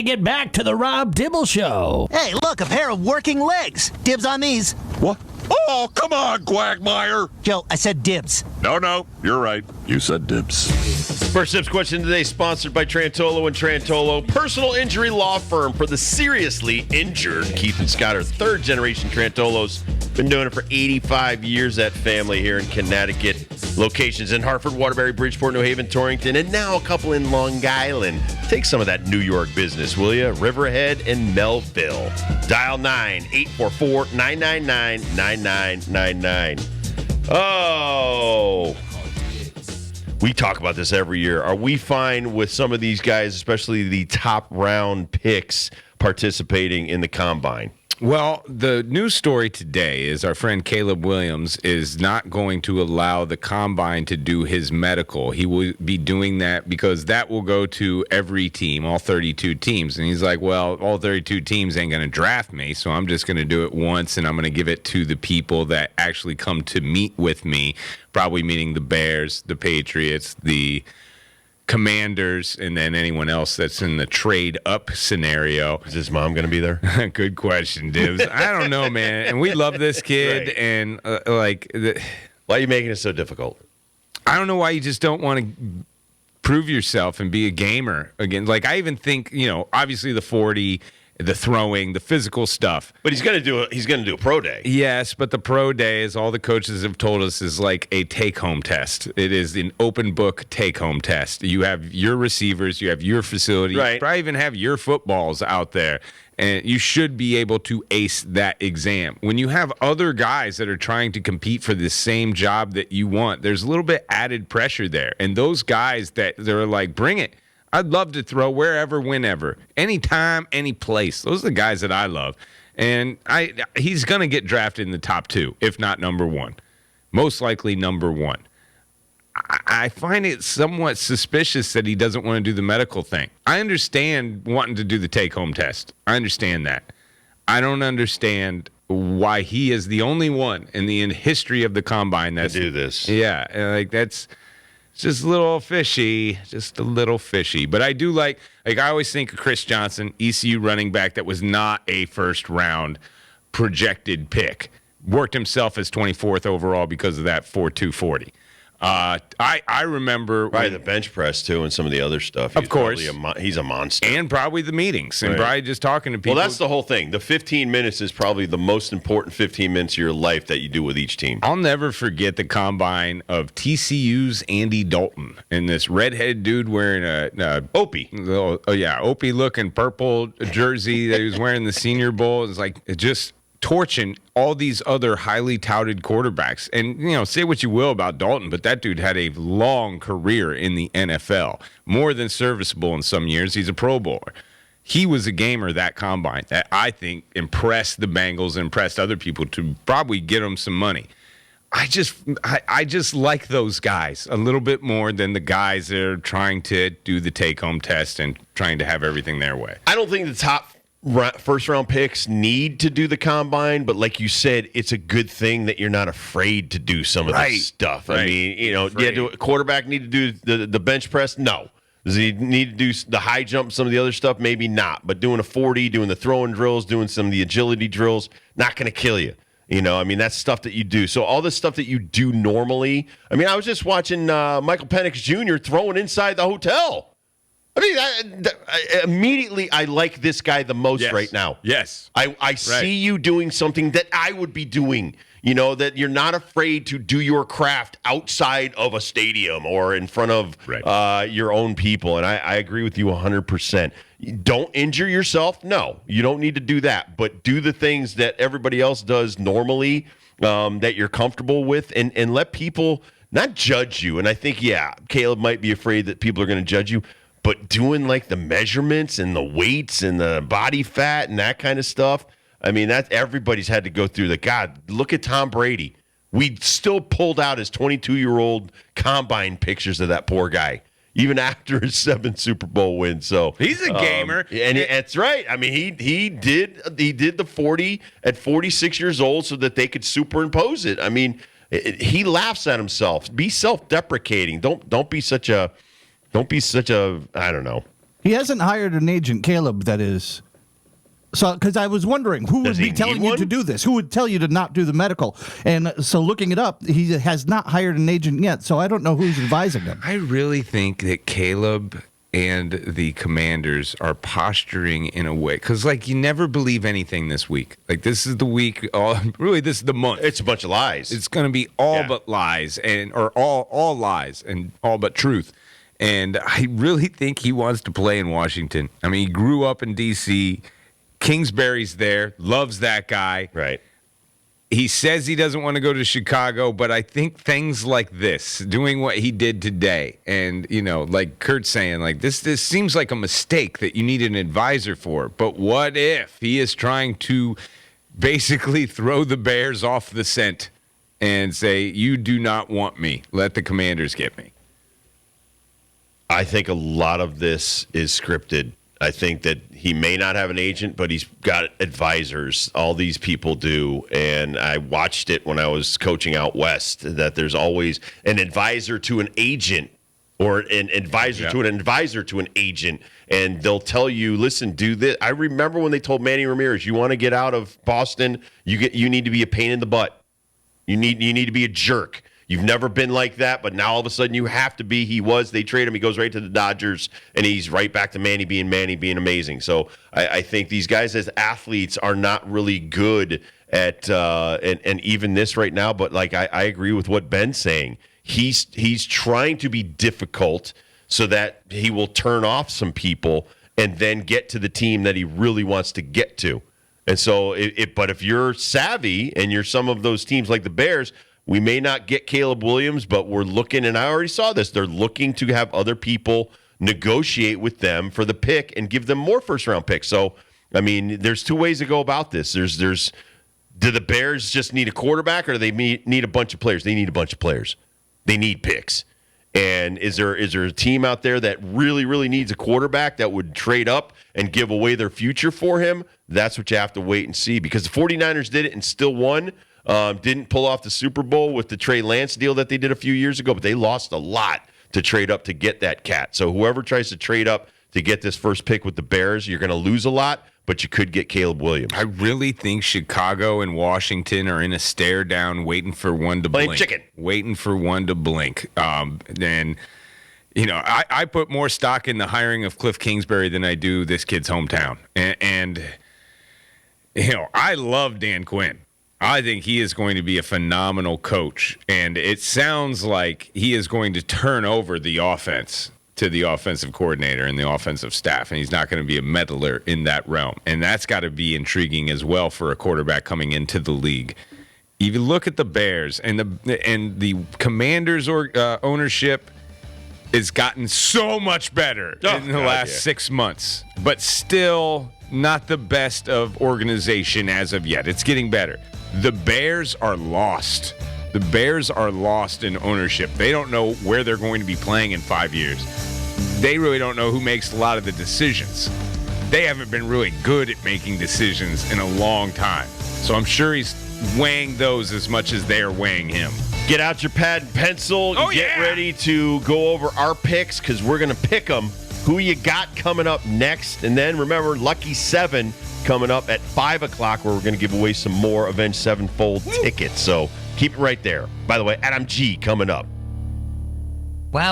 to get back to the Rob Dibble Show. Hey, look, a pair of working legs. Dibs on these. What? Oh, come on, Quagmire. Joe, I said dibs. No, you're right. You said dibs. First Tips question today sponsored by Trantolo and Trantolo, personal injury law firm for the seriously injured. Keith and Scott are third-generation Trantolos. Been doing it for 85 years, that family here in Connecticut. Locations in Hartford, Waterbury, Bridgeport, New Haven, Torrington, and now a couple in Long Island. Take some of that New York business, will you? Riverhead and Melville. Dial 9-844-999-9999. Oh, we talk about this every year. Are we fine with some of these guys, especially the top round picks, participating in the combine? Well, the news story today is our friend Caleb Williams is not going to allow the combine to do his medical. He will be doing that because that will go to every team, all 32 teams. And he's like, well, all 32 teams ain't going to draft me, so I'm just going to do it once, and I'm going to give it to the people that actually come to meet with me, probably meaning the Bears, the Patriots, the Commanders, and then anyone else that's in the trade up scenario. Is his mom going to be there? Good question, Dibs. I don't know, man. And we love this kid, Right. and Why are you making it so difficult? I don't know why you just don't want to prove yourself and be a gamer again. Like, I even think, obviously the 40, the throwing, the physical stuff. But he's going to do a pro day. Yes, but the pro day, as all the coaches have told us, is like a take-home test. It is an open book take-home test. You have your receivers, you have your facility, Right. you probably even have your footballs out there, and you should be able to ace that exam. When you have other guys that are trying to compete for the same job that you want, there's a little bit added pressure there. And those guys they're like, bring it. I'd love to throw wherever, whenever, anytime, any place. Those are the guys that I love. And he's going to get drafted in the top 2, if not number 1. Most likely number 1. I find it somewhat suspicious that he doesn't want to do the medical thing. I understand wanting to do the take-home test. I understand that. I don't understand why he is the only one in the history of the combine that's do this. Yeah, it's just a little fishy, But I do like I always think of Chris Johnson, ECU running back that was not a first-round projected pick. Worked himself as 24th overall because of that 4.2 40. I remember Probably the bench press, too, and some of the other stuff. Of course. He's a monster. and probably the meetings and Right. probably just talking to people. Well, that's the whole thing. The 15 minutes is probably the most important 15 minutes of your life that you do with each team. I'll never forget the combine of TCU's Andy Dalton and this redhead dude wearing a Opie. Opie looking purple jersey that he was wearing the Senior Bowl. It's like just torching all these other highly touted quarterbacks. And, say what you will about Dalton, but that dude had a long career in the NFL, more than serviceable in some years. He's a Pro Bowler. He was a gamer that combine that I think impressed the Bengals, impressed other people to probably get them some money. I just like those guys a little bit more than the guys that are trying to do the take-home test and trying to have everything their way. I don't think the top first-round picks need to do the combine, but like you said, it's a good thing that you're not afraid to do some of this stuff. Right. I mean, do a quarterback need to do the bench press? No. Does he need to do the high jump, some of the other stuff? Maybe not. But doing a 40, doing the throwing drills, doing some of the agility drills, not going to kill you. That's stuff that you do. So all this stuff that you do normally. I was just watching Michael Penix Jr. throwing inside the hotel. Immediately I like this guy the most right now. Yes. I see you doing something that I would be doing. That you're not afraid to do your craft outside of a stadium or in front of your own people. And I agree with you 100%. Don't injure yourself. No, you don't need to do that. But do the things that everybody else does normally that you're comfortable with and let people not judge you. And I think, Caleb might be afraid that people are going to judge you. But doing like the measurements and the weights and the body fat and that kind of stuff, that everybody's had to go through that. God, look at Tom Brady. We still pulled out his 22-year-old combine pictures of that poor guy, even after his 7th Super Bowl win. So he's a gamer, and that's right. He did the 40 at 46 years old so that they could superimpose it. He laughs at himself. Be self-deprecating. Don't be such a I don't know. He hasn't hired an agent, Caleb, that is. So, because I was wondering who Does would he be telling need you one? to do this? Who would tell you to not do the medical? And so looking it up, he has not hired an agent yet. So I don't know who's advising him. I really think that Caleb and the Commanders are posturing in a way, because like you never believe anything this week. Like this is the week, really this is the month. It's a bunch of lies. It's going to be all but lies or all lies and all but truth. And I really think he wants to play in Washington. I mean, he grew up in D.C. Kingsbury's there, loves that guy. Right. He says he doesn't want to go to Chicago, but I think things like this, doing what he did today, and, like Kurt's saying, like this seems like a mistake that you need an advisor for. But what if he is trying to basically throw the Bears off the scent and say, you do not want me, let the Commanders get me? I think a lot of this is scripted. I think that he may not have an agent, but he's got advisors. All these people do. And I watched it when I was coaching out west, that there's always an advisor to an agent or an advisor to an advisor to an agent. And they'll tell you, listen, do this. I remember when they told Manny Ramirez, you want to get out of Boston, you need to be a pain in the butt. You need to be a jerk. You've never been like that, but now all of a sudden you have to be. They trade him. He goes right to the Dodgers, and he's right back to Manny being amazing. So I think these guys as athletes are not really good at, and even this right now, but like I agree with what Ben's saying. He's trying to be difficult so that he will turn off some people and then get to the team that he really wants to get to. And so, but if you're savvy and you're some of those teams like the Bears, we may not get Caleb Williams, but we're looking, and I already saw this, they're looking to have other people negotiate with them for the pick and give them more first-round picks. So, I mean, there's two ways to go about this. Do the Bears just need a quarterback, or do they need a bunch of players? They need a bunch of players. They need picks. And is there a team out there that really, really needs a quarterback that would trade up and give away their future for him? That's what you have to wait and see, because the 49ers did it and still won. Didn't pull off the Super Bowl with the Trey Lance deal that they did a few years ago, but they lost a lot to trade up to get that cat. So whoever tries to trade up to get this first pick with the Bears, you're going to lose a lot, but you could get Caleb Williams. I really think Chicago and Washington are in a stare down, waiting for one to blink. Chicken. Waiting for one to blink. And, I put more stock in the hiring of Cliff Kingsbury than I do this kid's hometown. And I love Dan Quinn. I think he is going to be a phenomenal coach, and it sounds like he is going to turn over the offense to the offensive coordinator and the offensive staff, and he's not going to be a meddler in that realm. And that's got to be intriguing as well for a quarterback coming into the league. If you look at the Bears and the Commanders ownership has gotten so much better in the last 6 months, but still not the best of organization as of yet. It's getting better. The Bears are lost. The Bears are lost in ownership. They don't know where they're going to be playing in 5 years. They really don't know who makes a lot of the decisions. They haven't been really good at making decisions in a long time. So I'm sure he's weighing those as much as they are weighing him. Get out your pad and pencil. Get ready to go over our picks, because we're going to pick them. Who you got coming up next? And then remember, Lucky 7 coming up at 5 o'clock, where we're going to give away some more Avenged Sevenfold tickets. So keep it right there. By the way, Adam G coming up. Wow.